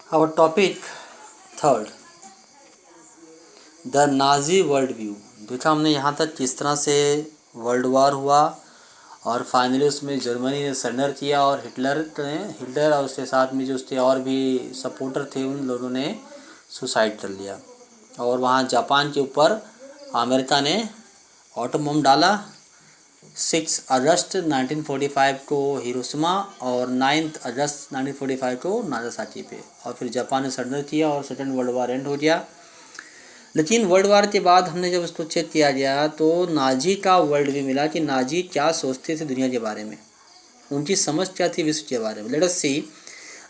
Our topic third, the Nazi world view. देखा हमने यहाँ तक किस तरह से वर्ल्ड वार हुआ और फाइनली उसमें जर्मनी ने सरेंडर किया और हिटलर और उसके साथ में जो उसके और भी सपोर्टर थे उन लोगों ने सुसाइड कर लिया। और वहाँ जापान के ऊपर अमेरिका ने एटम बम डाला। 6 अगस्त 1945 को हिरोशिमा और 9 अगस्त 1945 को नागासाकी पे, और फिर जापान ने सरेंडर किया और सेकेंड वर्ल्ड वार एंड हो गया। लेकिन वर्ल्ड वार के बाद हमने जब उसको चेक किया गया तो नाजी का वर्ल्ड व्यू मिला कि नाजी क्या सोचते थे दुनिया के बारे में, उनकी समझ क्या थी विश्व के बारे में। Let us see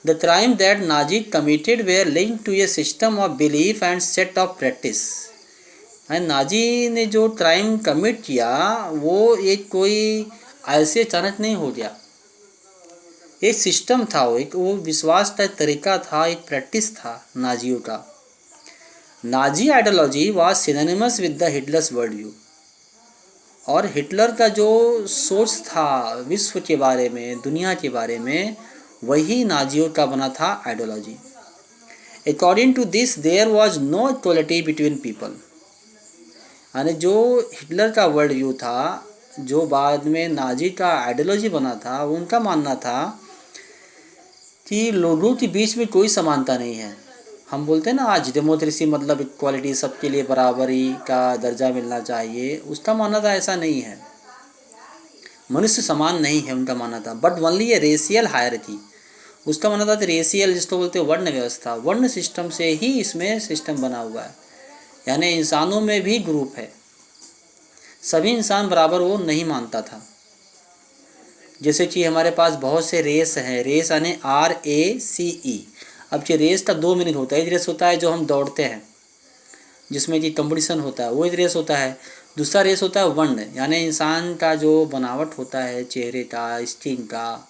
the crime that Nazi committed were linked to a system of belief and set of practice. Nazi ने जो क्राइम कमिट किया वो एक कोई ऐसे अचानक नहीं हो गया, एक सिस्टम था, वो विश्वास का तरीका था, एक प्रैक्टिस था नाजियों का। Nazi ideology was synonymous with the Hitler's world view. और हिटलर का जो सोच था विश्व के बारे में, दुनिया के बारे में, वही नाजियों का बना था ideology. According to this there was no equality between people. यानी जो हिटलर का वर्ल्ड व्यू था, जो बाद में नाजी का आइडियोलॉजी बना था, उनका मानना था कि लोगों के बीच में कोई समानता नहीं है। हम बोलते हैं ना आज डेमोक्रेसी मतलब इक्वालिटी, सबके लिए बराबरी का दर्जा मिलना चाहिए, उसका मानना था ऐसा नहीं है, मनुष्य समान नहीं है उनका मानना था। But only A racial hierarchy, उसका मानना था रेशियल जिसको बोलते हैं वर्ण व्यवस्था, वर्ण सिस्टम से ही इसमें सिस्टम बना हुआ है। यानी इंसानों में भी ग्रुप है, सभी इंसान बराबर वो नहीं मानता था। जैसे कि हमारे पास बहुत से रेस हैं, रेस यानी RACE। अब ये रेस का 2 मीनिंग होता है। एक रेस होता है जो हम दौड़ते हैं जिसमें कि कंपटीशन होता है, वो एक रेस होता है। दूसरा रेस होता है वर्ण, यानी इंसान का जो बनावट होता है, चेहरे का, स्किन का,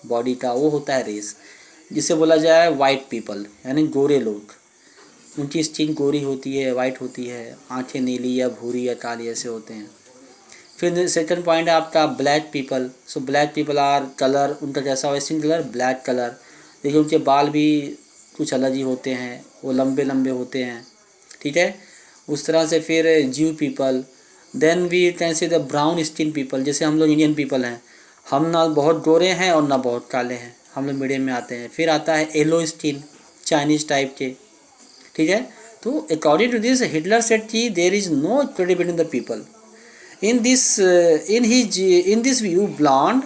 बॉडी का, वो होता है रेस। जिसे बोला जाए वाइट पीपल, यानी गोरे लोग, उनकी स्किन गोरी होती है, वाइट होती है, आँखें नीली या भूरी या काली ऐसे होते हैं। फिर सेकंड पॉइंट है आपका black people. So black people are colour, उनका कैसा हो, स्किन कलर ब्लैक कलर। देखिए उनके बाल भी कुछ अलग ही होते हैं, वो लंबे लंबे होते हैं, ठीक है, उस तरह से। फिर Jew people, then we can say the brown skin people. जैसे हम लोग इंडियन पीपल हैं, हम ना बहुत गोरे हैं और ना बहुत काले हैं, हम लोग मीडियम में आते हैं। फिर आता है येलो स्किन, चाइनीज़ टाइप के, ठीक है। तो according to this Hitler said कि there is no equality between the people. In this view, blonde,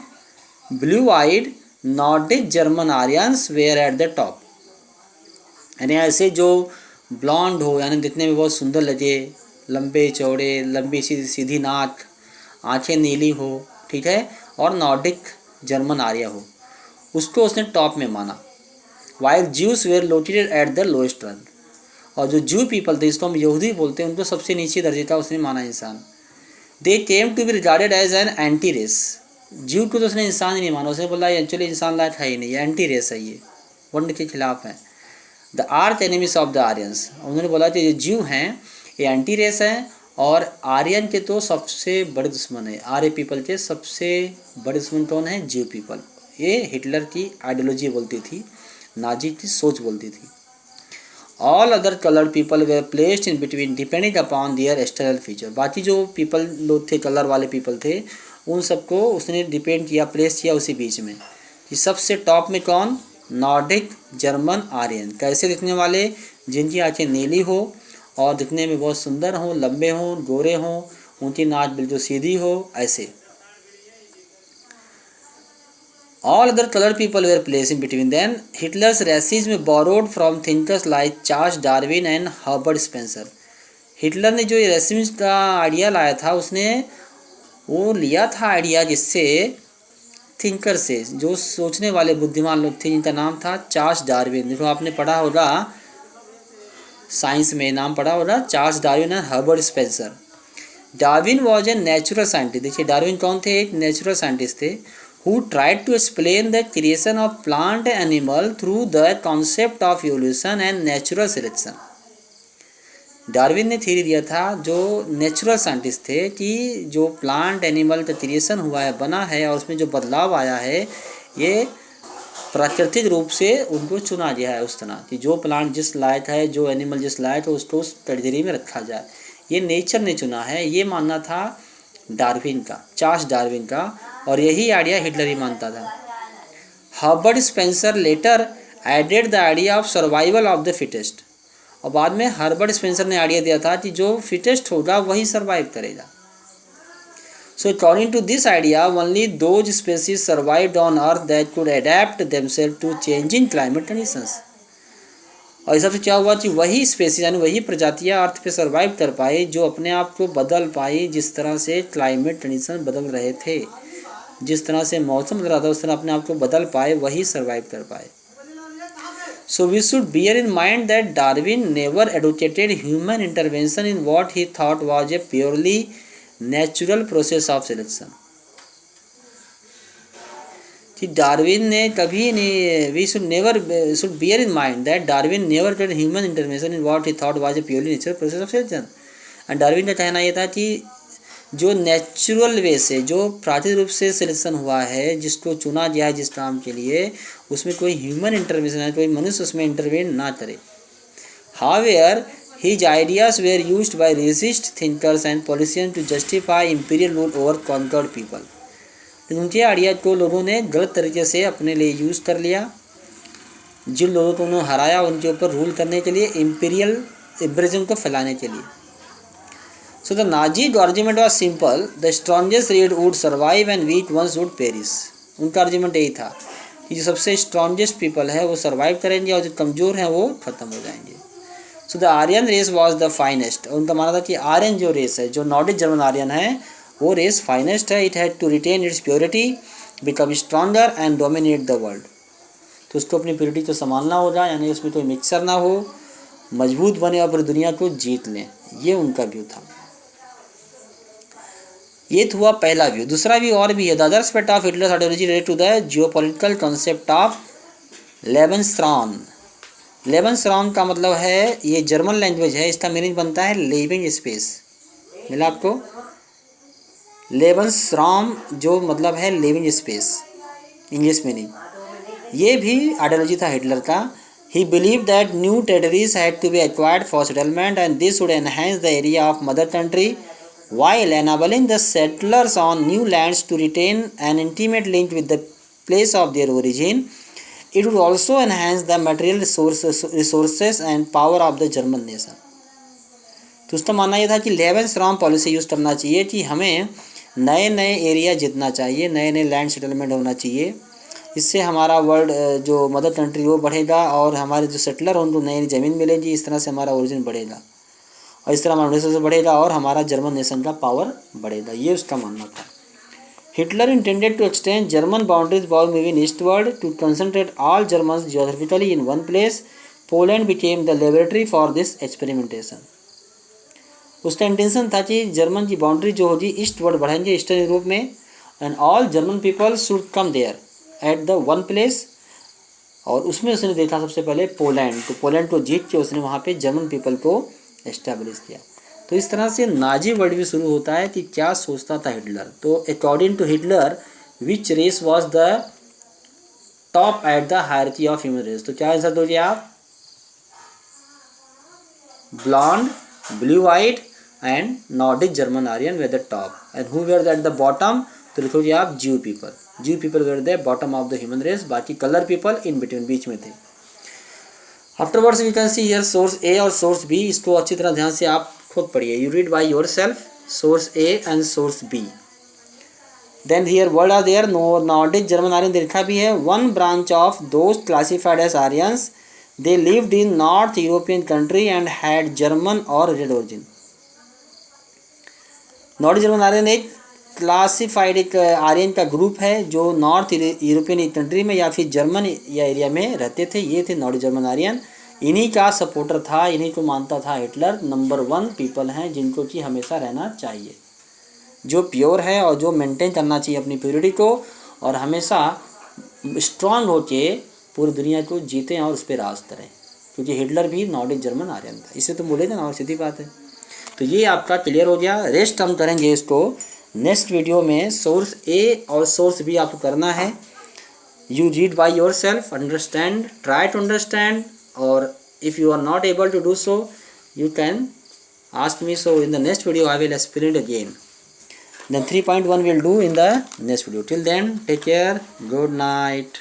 blue-eyed, Nordic German Aryans were at the top। यानी ऐसे जो ब्लॉन्ड हो, यानी दिखने में बहुत सुंदर लगे, लंबे चौड़े, लंबी सीधी नाक, आंखें नीली हो, ठीक है, और नॉर्डिक जर्मन आर्य हो, उसको उसने टॉप में माना। While Jews were located at the lowest rung. और जो ज्यू पीपल थे, इसको हम यहूदी बोलते हैं, उनको सबसे नीचे दर्जे का उसने माना इंसान। They came to be regarded as an anti race. जीव को तो उसने इंसान ही नहीं माना, उसने बोला एक्चुअली इंसान लायक है ही नहीं, एंटी रेस है, ये वर्ण के खिलाफ है। The arch enemies of the Aryans, उन्होंने बोला कि ये जीव हैं, ये एंटी रेस हैं और आर्यन के तो सबसे बड़े दुश्मन है। आर्य पीपल के सबसे बड़े दुश्मन कौन है? जीव पीपल। ये हिटलर की आइडियोलॉजी बोलती थी, नाजी की सोच बोलती थी। All other coloured people were placed in between depending upon their external feature. बाकी जो पीपल लोग थे, कलर वाले पीपल थे, उन सबको उसने डिपेंड किया, प्लेस किया उसी बीच में। कि सबसे टॉप में कौन? Nordic German Aryan. कैसे दिखने वाले? जिनकी आँखें नीली हो और दिखने में बहुत सुंदर हो, लंबे हों, गोरे हों, उनकी नाक बिल्कुल सीधी हो, ऐसे। All other colored people were placed in between them. Hitler's racism borrowed from thinkers like Charles Darwin and Herbert Spencer. Hitler ने जो ये रेसिज्म का आइडिया लाया था, उसने वो लिया था आइडिया जिससे थिंकर से, जो सोचने वाले बुद्धिमान लोग थे, जिनका नाम था चार्ल्स डार्विन। देखो आपने पढ़ा होगा साइंस में, नाम पढ़ा होगा Charles Darwin and Herbert Spencer. Darwin was a natural scientist. देखिए डार्विन कौन थे? एक नेचुरल साइंटिस्ट थे, who tried to explain the creation of plant and animal through the concept of evolution and natural selection। Darwin ने theory दिया था, जो natural scientist थे, कि जो प्लांट एनिमल का क्रिएशन हुआ है, बना है, और उसमें जो बदलाव आया है, ये प्राकृतिक रूप से उनको चुना गया है उस तरह कि जो प्लांट जिस लायक है, जो एनिमल जिस लायक है, उसको उस कैटेगरी में रखा जाए। ये नेचर ने चुना है, ये मानना था डार्विन का, चार्ल्स डार्विन का, और यही आइडिया हिटलर ही मानता था। Herbert Spencer later added the idea of survival of the fittest, और बाद में हर्बर्ट स्पेंसर ने आइडिया दिया था कि जो फिटेस्ट होगा वही सर्वाइव करेगा। So according to this idea, only those species survived on Earth that could adapt themselves to changing climate conditions. और इस सबसे क्या हुआ कि वही स्पेसीज यानी वही प्रजातियां अर्थ पे सर्वाइव कर पाई जो अपने आप को बदल पाई, जिस तरह से क्लाइमेट कंडीशन बदल रहे थे, जिस तरह से मौसम बदल रहा था, उस तरह अपने आप को बदल पाए, वही सर्वाइव कर पाए। So we should bear in mind that Darwin never advocated human intervention in what he thought was a purely natural process of selection. कि डार्विन ने कभी नहीं, we should bear in mind that Darwin never did human intervention in what he thought was a purely natural process of selection. And Darwin का कहना यह था कि जो नेचुरल वे से, जो प्राकृतिक रूप से सिलेक्शन हुआ है, जिसको चुना गया है जिस काम के लिए, उसमें कोई ह्यूमन इंटरवेंशन है, कोई मनुष्य उसमें इंटरवेन ना करे। However his ideas were used by racist thinkers and politicians to justify imperial rule over conquered people। उनके आइडिया को लोगों ने गलत तरीके से अपने लिए यूज़ कर लिया। जिन लोगों को उन्होंने हराया उनके ऊपर रूल करने के लिए, इम्पीरियलिज्म को फैलाने के लिए। So the Nazi argument was simple, the strongest race would survive and weak ones would perish. उनका आर्ग्यूमेंट यही था कि जो सबसे स्ट्रॉन्गेस्ट पीपल है वो सर्वाइव करेंगे और जो कमज़ोर हैं वो ख़त्म हो जाएंगे। So the Aryan race was the finest. उनका मानना था कि आर्यन जो रेस है, जो नॉर्डिक जर्मन आर्यन है, वो रेस फाइनेस्ट है। It had to retain its purity, become stronger and dominate the world. तो उसको अपनी प्योरिटी को संभालना होगा, यानी उसमें कोई मिक्सर ना हो, मजबूत बने और पूरी दुनिया को जीत लें। ये उनका व्यू था। ये हुआ पहला व्यू। दूसरा व्यू और भी है। The other aspect of Hitler's ideology related to the geopolitical concept of Lebensraum. Lebensraum का मतलब है, ये जर्मन लैंग्वेज है, इसका मीनिंग बनता है लिविंग स्पेस। मिला आपको? लेबेनसराउम जो मतलब है लिविंग स्पेस, इंग्लिश मीनिंग। ये भी आइडियोलॉजी था हिटलर का। He believe that new territories had to be acquired for settlement and this would enhance the area of mother country while enabling the settlers on new lands to retain an intimate link with the place of their origin. It would also enhance the material resources and power of the German nation. तो उसका मानना यह था कि लेबेनसराउम policy use करना चाहिए कि हमें नए नए एरिया जीतना चाहिए, नए नए लैंड सेटलमेंट होना चाहिए। इससे हमारा वर्ल्ड जो मदर कंट्री वो बढ़ेगा और हमारे जो सेटलर हैं उनको नई ज़मीन मिलेगी। इस तरह से हमारा ओरिजिन बढ़ेगा और इस तरह हमारा रिसोर्स बढ़ेगा और हमारा जर्मन नेशन का पावर बढ़ेगा। ये उसका मानना था। Hitler intended to extend German boundaries by moving eastward to concentrate all Germans geographically in one place. Poland became the laboratory for this experimentation. उसका इंटेंशन था कि जर्मन की बाउंड्री जो होगी ईस्टवर्ड बढ़ेंगे, ईस्टर्न यूरोप में, and all German people should come there at the one place. और उसमें उसने देखा सबसे पहले पोलैंड, तो पोलैंड को जीत के उसने वहाँ पे जर्मन पीपल को एस्टैब्लिश किया। तो इस तरह से नाजी वर्ल्ड व्यू शुरू होता है कि क्या सोचता था हिटलर। तो according to Hitler which race was the top at the hierarchy of human race. तो क्या आंसर दोगे आप? Blond, blue white and Nordic German Aryan were the top and who were at the bottom. तो लिखोगे आप Jew people. Jew people were the bottom of the human race, बाकी colour people in between, बीच में थे। Afterwards we can see here source A और source B. इसको अच्छी तरह ध्यान से आप खुद पढ़िए। You read by yourself source A and source B. Then here word are there. Nordic German Aryan देखा भी है। One branch of those classified as Aryans, they lived in north European country and had German और red origin. Nordic German Aryan एक classified एक आर्यन का group है जो north European country में या फिर जर्मन या एरिया में रहते थे। ये थे नॉर्डिक जर्मन आर्यन। इन्हीं का सपोर्टर था, इन्हीं को मानता था हिटलर। नंबर 1 पीपल हैं जिनको कि हमेशा रहना चाहिए, जो प्योर है और जो मेंटेन करना चाहिए अपनी प्योरिटी को और हमेशा स्ट्रांग होके पूरी दुनिया को जीतें और उस पर राज करें, क्योंकि हिटलर भी नॉर्डिक जर्मन आर्यन था। इसे तो बोले थे ना, और सीधी बात है। तो ये आपका क्लियर हो गया। रेस्ट हम करेंगे इसको नेक्स्ट वीडियो में। सोर्स ए और सोर्स बी आपको करना है। you read by yourself, understand, try to understand, or if you are not able to do so, you can ask me. So in the next video I will explain it again. Then 3.1 we'll do in the next video. Till then, take care. Good night.